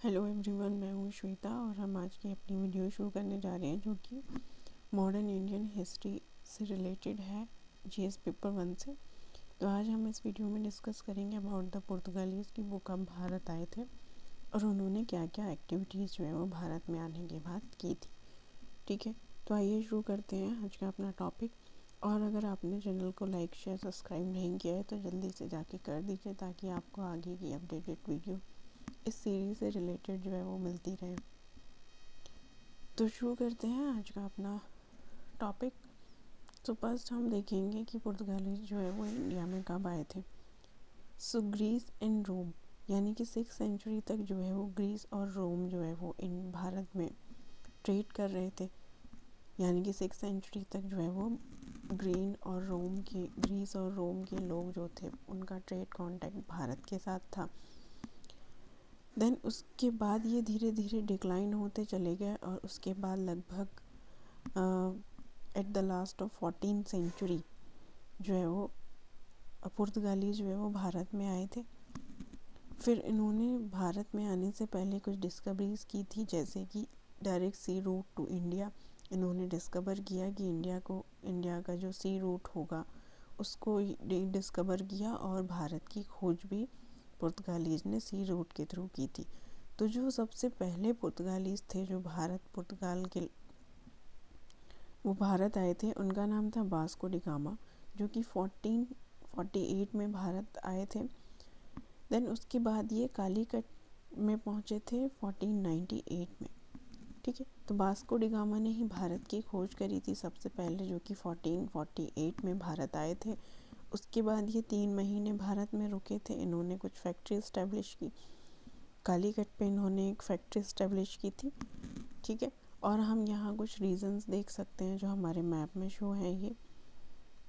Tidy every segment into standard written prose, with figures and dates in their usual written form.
Hello everyone, मैं हूँ श्वेता और हम आज की अपनी वीडियो शुरू करने जा रहे हैं जो कि मॉडर्न इंडियन हिस्ट्री से रिलेटेड है, जीएस पेपर 1 से। तो आज हम इस वीडियो में डिस्कस करेंगे अबाउट द पुर्तगालीज़ की वो कब भारत आए थे और उन्होंने क्या क्या एक्टिविटीज़ जो है वो भारत में आने के बाद की थी। ठीक है, तो आइए शुरू करते हैं आज का अपना टॉपिक। और अगर आपने चैनल को लाइक शेयर सब्सक्राइब नहीं किया है तो जल्दी से जाके कर दीजिए ताकि आपको आगे की अपडेटेड वीडियो इस सीरीज़ से रिलेटेड जो है वो मिलती रहे। तो शुरू करते हैं आज का अपना टॉपिक। तो फर्स्ट हम देखेंगे कि पुर्तगाली जो है वो इंडिया में कब आए थे। सो ग्रीस एंड रोम, यानी कि 6th सेंचुरी तक जो है वो ग्रीस और रोम जो है वो इन भारत में ट्रेड कर रहे थे। यानी कि 6th सेंचुरी तक जो है वो ग्रीस और रोम के लोग जो थे उनका ट्रेड कॉन्टैक्ट भारत के साथ था। देन उसके बाद ये धीरे धीरे डिक्लाइन होते चले गए और उसके बाद लगभग at the last of 14th century जो है वो पुर्तगाली जो है वो भारत में आए थे। फिर इन्होंने भारत में आने से पहले कुछ डिस्कवरीज की थी, जैसे कि डायरेक्ट सी रूट टू इंडिया। इन्होंने डिस्कवर किया कि इंडिया का जो सी रूट होगा उसको डिस्कवर किया और भारत की खोज भी पुर्तगालीज ने सी रूट के थ्रू की थी। तो जो सबसे पहले पुर्तगालीज थे जो पुर्तगाल के वो भारत आए थे, उनका नाम था वास्को डी गामा, जो कि 1448 में भारत आए थे। देन उसके बाद ये कालीकट में पहुँचे थे 1498 में। ठीक है, तो वास्को डी गामा ने ही भारत की खोज करी थी सबसे पहले, जो कि 1448 में भारत आए थे। उसके बाद ये 3 महीने भारत में रुके थे। इन्होंने कुछ फैक्ट्री इस्टेब्लिश की। कालीकट पे इन्होंने एक फैक्ट्री इस्टेब्लिश की थी। ठीक है, और हम यहाँ कुछ रीजंस देख सकते हैं जो हमारे मैप में शो हैं।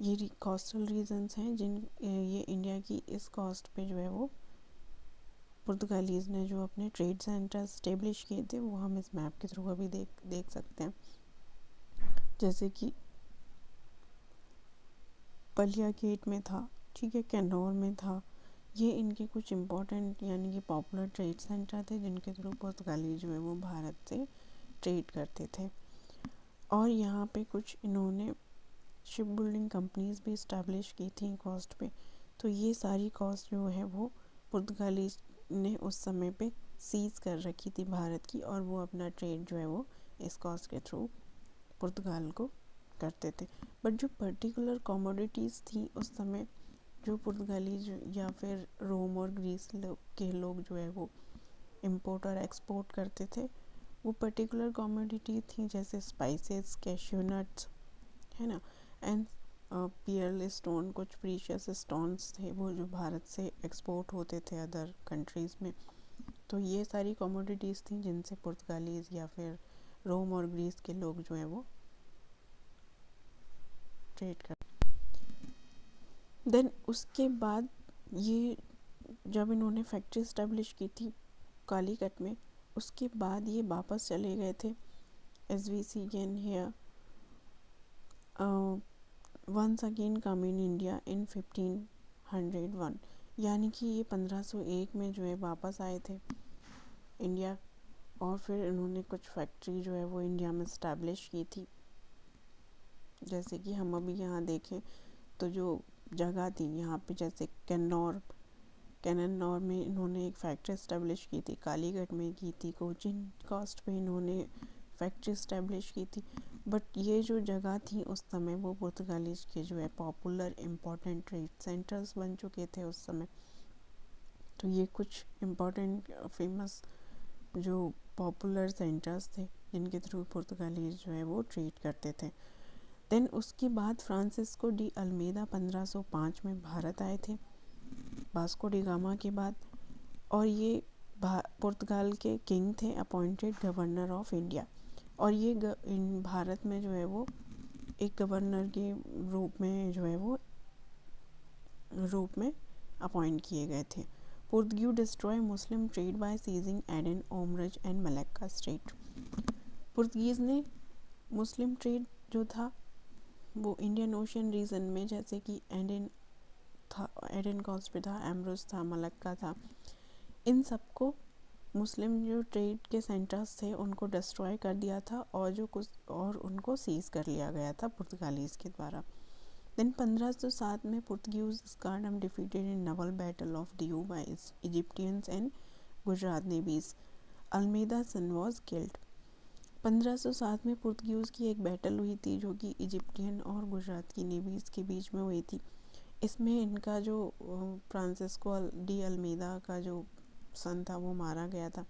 ये कोस्टल रीजंस हैं ये इंडिया की इस कोस्ट पे जो है वो पुर्तगालीज़ ने जो अपने ट्रेड सेंटर इस्टेब्लिश किए थे वो हम इस मैप के थ्रू अभी देख सकते हैं। जैसे कि पलिया गेट में था, ठीक है, कैनौर में था। ये इनके कुछ इम्पोर्टेंट यानी कि पॉपुलर ट्रेड सेंटर थे जिनके थ्रू पुर्तगाली जो है वो भारत से ट्रेड करते थे। और यहाँ पे कुछ इन्होंने शिप बिल्डिंग कंपनीज भी इस्टेब्लिश की थी कॉस्ट पे। तो ये सारी कॉस्ट जो है वो पुर्तगाली ने उस समय पे सीज कर रखी थी भारत की, और वो अपना ट्रेड जो है वो इस कॉस्ट के थ्रू पुर्तगाल को करते थे। बट जो पर्टिकुलर कमोडिटीज़ थी उस समय जो पुर्तगाली या फिर रोम और ग्रीस के लोग जो है वो इंपोर्ट और एक्सपोर्ट करते थे, वो पर्टिकुलर कमोडिटी थी जैसे स्पाइसेस, कैश्यू नट्स, है ना, एंड पियर्ल स्टोन, कुछ प्रीशियस स्टोन्स थे वो जो भारत से एक्सपोर्ट होते थे अदर कंट्रीज़ में। तो ये सारी कमोडिटीज़ थी जिनसे पुर्तगालीज़ या फिर रोम और ग्रीस के लोग जो है वो ट्रेड कर। देन उसके बाद ये जब इन्होंने फैक्ट्री इस्टेब्लिश की थी कालीकट में, उसके बाद ये वापस चले गए थे as we see can hear once again come in India in 1501। यानी कि ये 1501 में जो है वापस आए थे इंडिया, और फिर इन्होंने कुछ फैक्ट्री जो है वो इंडिया में इस्टेब्लिश की थी। जैसे कि हम अभी यहाँ देखें तो जो जगह थी यहाँ पे, जैसे कैननौर में इन्होंने एक फैक्ट्री इस्टेब्लिश की थी, कालीगढ़ में की थी, कोचिन कॉस्ट पे इन्होंने फैक्ट्री इस्टेब्लिश की थी। बट ये जो जगह थी उस समय वो पुर्तगालीज के जो है पॉपुलर इम्पोर्टेंट ट्रेड सेंटर्स बन चुके थे उस समय। तो ये कुछ इम्पोर्टेंट फेमस जो पॉपुलर सेंटर्स थे जिनके थ्रू पुर्तगालीज जो है वो ट्रेड करते थे। देन उसके बाद फ्रांसिस्को डी अल्मेदा 1505 में भारत आए थे वास्को डी गामा के बाद, और ये पुर्तगाल के किंग थे, अपॉइंटेड गवर्नर ऑफ इंडिया। और ये भारत में जो है वो एक गवर्नर के रूप में अपॉइंट किए गए थे। Portugal destroy Muslim trade by seizing Aden, ओमरज एंड मलक्का स्टेट। पुर्तगीज़ ने मुस्लिम ट्रेड जो था वो इंडियन ओशन रीजन में, जैसे कि एडन कॉस्ट पे था, एमरोज था, मलक्का था, इन सबको मुस्लिम जो ट्रेड के सेंटर्स थे उनको डिस्ट्रॉय कर दिया था और उनको सीज कर लिया गया था पुर्तगालीज़ के द्वारा। देन 1507 में Portuguese squadron defeated in naval battle of Diu by Egyptians and Gujarat navies. Almeida son was killed. 1507 में पुर्तगीज की एक बैटल हुई थी जो कि इजिप्टियन और गुजरात की नेवीज़ के बीच में हुई थी। इसमें इनका जो फ्रांसिस्को डी अल्मेदा का जो सन था वो मारा गया था।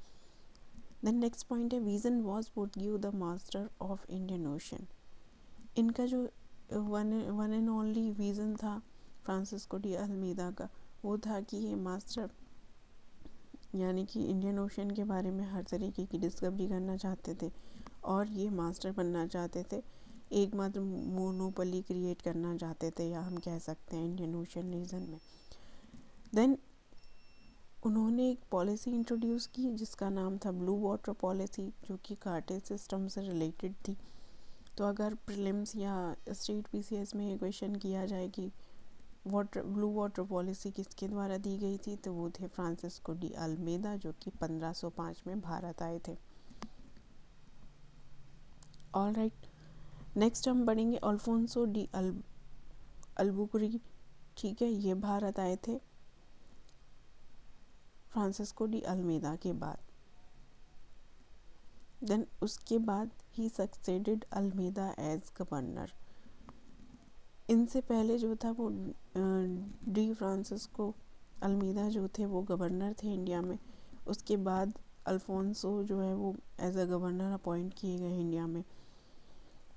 देन नेक्स्ट पॉइंट है vision was Portuguese the master of Indian ocean. इनका जो वन एंड ओनली विजन था फ्रांसिस्को डी अल्मेदा का, वो था कि ये मास्टर यानी कि इंडियन ओशन के बारे में हर तरीके की डिस्कवरी करना चाहते थे और ये मास्टर बनना चाहते थे, एकमात्र मोनोपोली क्रिएट करना चाहते थे, या हम कह सकते हैं इंडियन ओशन रीजन में। देन उन्होंने एक पॉलिसी इंट्रोड्यूस की जिसका नाम था ब्लू वाटर पॉलिसी, जो कि कार्टेज सिस्टम से रिलेटेड थी। तो अगर प्रीलिम्स या स्टेट पीसीएस में ये क्वेश्चन किया जाए कि ब्लू वाटर पॉलिसी किसके द्वारा दी गई थी, तो वो थे फ्रांसिस्को डी अल्मेदा, जो कि 1505 में भारत आए थे। ऑल राइट, नेक्स्ट हम पढ़ेंगे अल्फोंसो डी अल्बुकरी। ठीक है, ये भारत आए थे फ्रांसिस्को डी अल्मेदा के बाद। देन उसके बाद ही सक्सेडेड अल्मेदा एज गवर्नर। इनसे पहले जो था वो डी फ्रांसिस्को अल्मेदा जो थे वो गवर्नर थे इंडिया में। उसके बाद अल्फोंसो जो है वो एज अ गवर्नर अपॉइंट किए गए इंडिया में।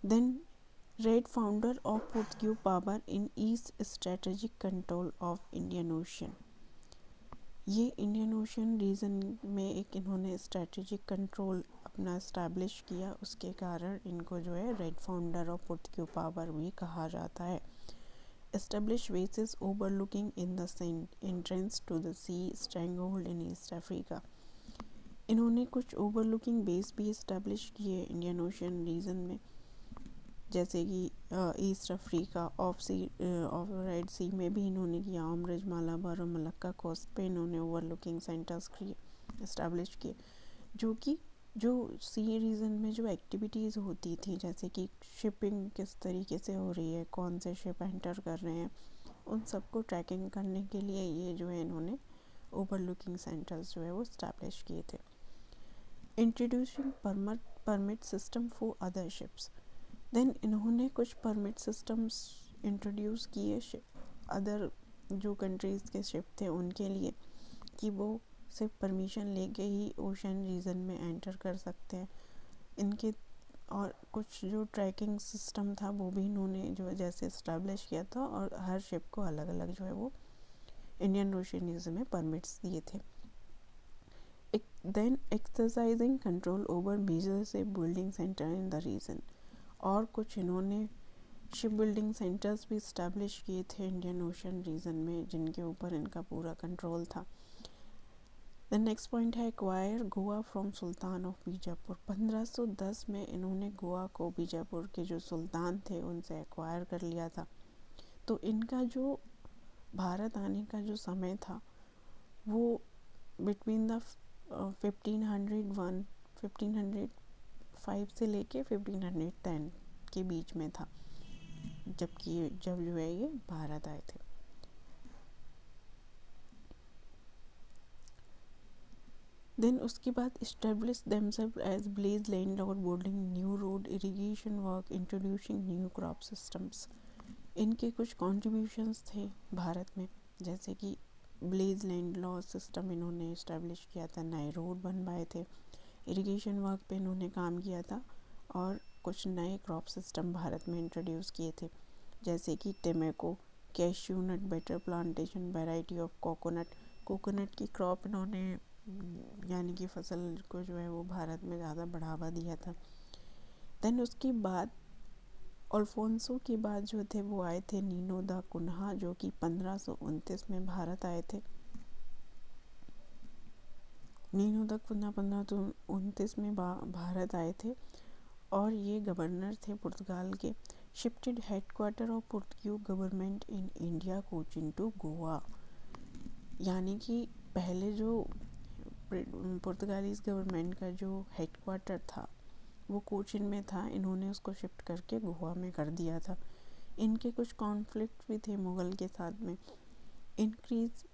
Then real founder of Portuguese power in East strategic control of Indian Ocean. ये इंडियन ओशन रीजन में एक इन्होंने स्ट्रेटेजिक कंट्रोल अपना इस्टेब्लिश किया, उसके कारण इनको जो है real founder of Portuguese power भी कहा जाता है। Establish bases overlooking in the entrance to the sea stronghold in East Africa. इन्होंने कुछ ओवरलुकिंग बेस भी इस्टेब्लिश किए इंडियन ओशन रीजन में, जैसे कि East Africa of Red Sea में भी इन्होंने किया। अमृज, मालाबार और मलक्का कोस्ट पे इन्होंने ओवरलुकिंग सेंटर्स इस्टेब्लिश किए, जो कि जो सी रीजन में जो एक्टिविटीज़ होती थी, जैसे कि शिपिंग किस तरीके से हो रही है, कौन से शिप एंटर कर रहे हैं, उन सबको ट्रैकिंग करने के लिए ये जो है इन्होंने ओवरलुकिंग सेंटर्स जो है वो इस्टेब्लिश किए थे। Introducing permit system for other ships. Then इन्होंने कुछ परमिट सिस्टम्स इंट्रोड्यूस किए अदर जो कंट्रीज़ के शिप थे उनके लिए, कि वो सिर्फ परमिशन लेके ही ओशन रीजन में एंटर कर सकते हैं इनके। और कुछ जो ट्रैकिंग सिस्टम था वो भी इन्होंने जो जैसे इस्टेब्लिश किया था, और हर शिप को अलग अलग जो है वो इंडियन ओशन रीजन में परमिट्स दिए थे। Then exercising control over major ship building centre in the region. और कुछ इन्होंने शिप बिल्डिंग सेंटर्स भी इस्टेब्लिश किए थे इंडियन ओशन रीजन में, जिनके ऊपर इनका पूरा कंट्रोल था। द नेक्स्ट पॉइंट है acquire Goa from Sultan of Bijapur. 1510 में इन्होंने गोवा को बीजापुर के जो सुल्तान थे उनसे एक्वायर कर लिया था। तो इनका जो भारत आने का जो समय था वो बिटवीन द 1505 से लेके 1510 के बीच में था, जब जो है ये भारत आए थे। देन उसके बाद establish themselves as blaze landlord, building new road, irrigation work, introducing new crop systems. इनके कुछ कॉन्ट्रीब्यूशंस थे भारत में, जैसे कि ब्लेज लैंडलॉर्ड सिस्टम इन्होंने इस्टेब्लिश किया था, नए रोड बनवाए थे, इरिगेशन वर्क पे इन्होंने काम किया था, और कुछ नए क्रॉप सिस्टम भारत में इंट्रोड्यूस किए थे, जैसे कि टेमेको, कैश्यू नट, बेटर प्लांटेशन, वैरायटी ऑफ कोकोनट की क्रॉप इन्होंने यानी कि फसल को जो है वो भारत में ज़्यादा बढ़ावा दिया था। देन उसके बाद अल्फोंसो के बाद जो थे वो आए थे नीनो दा कुन्हा, जो कि 1529 में भारत आए थे। नीनो दा कुन्हा 1529 में भारत आए थे, और ये गवर्नर थे पुर्तगाल के। Shifted headquarter of Portuguese government in India Cochin to Goa. यानी कि पहले जो पुर्तगालीज़ गवर्नमेंट का जो हेडक्वार्टर था वो कोचिन में था, इन्होंने उसको शिफ्ट करके गोवा में कर दिया था। इनके कुछ कॉन्फ्लिक्ट भी थे मुग़ल के साथ में। इंक्रीज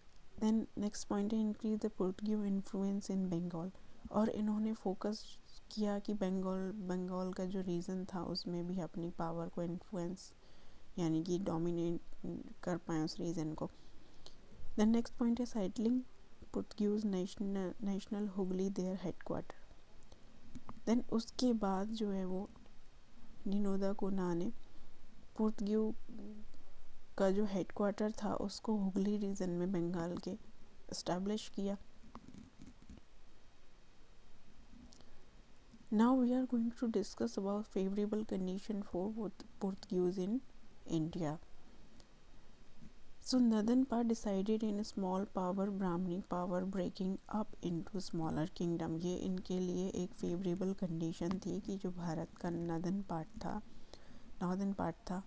देन नेक्स्ट पॉइंट है increase the Portuguese influence in Bengal, और इन्होंने फोकस किया कि बंगाल का जो रीजन था उसमें भी अपनी पावर को इन्फ्लुएंस यानी कि डोमिनेट कर पाए उस रीजन को। देन नेक्स्ट पॉइंट है साइटलिंग पुर्तगीज नेशनल हुगली देयर हेडक्वार्टर। देन उसके बाद जो है वो निनोदा कोना ने पुर्तगीज का जो हेडक्वार्टर था उसको हुगली रीजन में बंगाल के एस्टैब्लिश किया। Now we are going to discuss about favorable condition for Portuguese in India. So northern part decided in a small power Brahmani power breaking up into smaller kingdom. ये इनके लिए एक favourable condition थी कि जो भारत का northern part था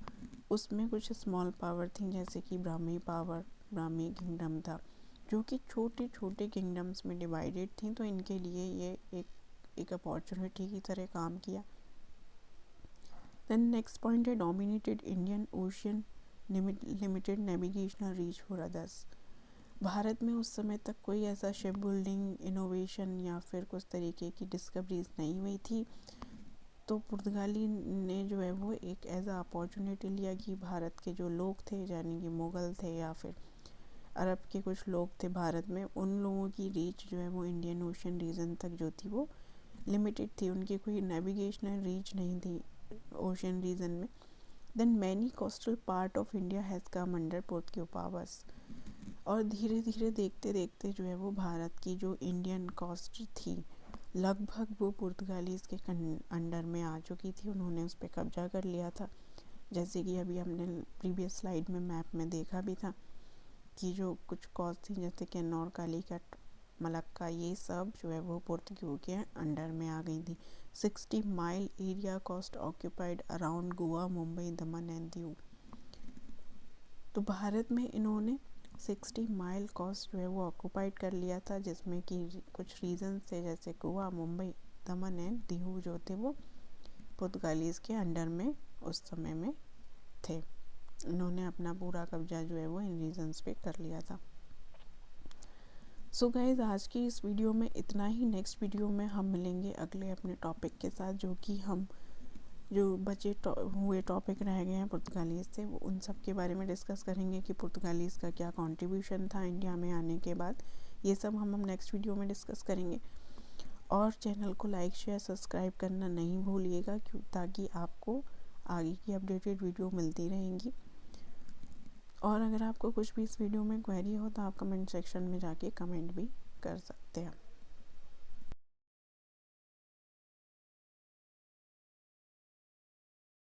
उसमें कुछ स्मॉल पावर थी, जैसे कि ब्राह्मी किंगडम था जो कि छोटे छोटे किंगडम्स में डिवाइडेड थी। तो इनके लिए ये एक अपॉर्चुनिटी की तरह काम किया। देन नेक्स्ट पॉइंट है dominated Indian ocean limited navigational reach for others. Bharat में उस समय तक कोई ऐसा शिप बिल्डिंग इनोवेशन या फिर कुछ तरीके की डिस्कवरीज नहीं हुई थी। तो पुर्तगाली ने जो है वो एक एज अ अपॉर्चुनिटी लिया कि भारत के जो लोग थे यानी कि मुग़ल थे या फिर अरब के कुछ लोग थे भारत में, उन लोगों की रीच जो है वो इंडियन ओशन रीजन तक जो थी वो लिमिटेड थी, उनकी कोई नेविगेशनल रीच नहीं थी ओशन रीजन में। Then many coastal part of India has come under Portuguese powers, और धीरे धीरे देखते देखते जो है वो भारत की जो इंडियन कोस्ट थी लगभग वो पुर्तगालीज़ के अंडर में आ चुकी थी, उन्होंने उस पर कब्जा कर लिया था। जैसे कि अभी हमने प्रीवियस स्लाइड में मैप में देखा भी था कि जो कुछ कोस्ट थी जैसे किन्नौर, कालीकट, मलक्का, ये सब जो है वो पुर्तगाल के अंडर में आ गई थी। 60 mile area coast occupied around Goa, Mumbai, Daman and Diu. तो भारत में इन्होंने 60 माइल कोस्ट जो है वो ऑक्यूपाइड कर लिया था, जिसमें कि कुछ रीजन थे जैसे गोवा, मुंबई, दमन एंड दीव जो थे वो पुर्तगालीज़ के अंडर में उस समय में थे। इन्होंने अपना पूरा कब्जा जो है वो इन रीजन्स पे कर लिया था। सो गाइज आज की इस वीडियो में इतना ही। नेक्स्ट वीडियो में हम मिलेंगे अगले अपने टॉपिक के साथ, जो कि हम जो बचे हुए टॉपिक रह गए हैं पुर्तगालीज़ से वो उन सब के बारे में डिस्कस करेंगे कि पुर्तगालीज़ का क्या कंट्रीब्यूशन था इंडिया में आने के बाद। ये सब हम नेक्स्ट वीडियो में डिस्कस करेंगे। और चैनल को लाइक शेयर सब्सक्राइब करना नहीं भूलिएगा ताकि आपको आगे की अपडेटेड वीडियो मिलती रहेंगी। और अगर आपको कुछ भी इस वीडियो में क्वेरी हो तो आप कमेंट सेक्शन में जाके कमेंट भी कर सकते हैं।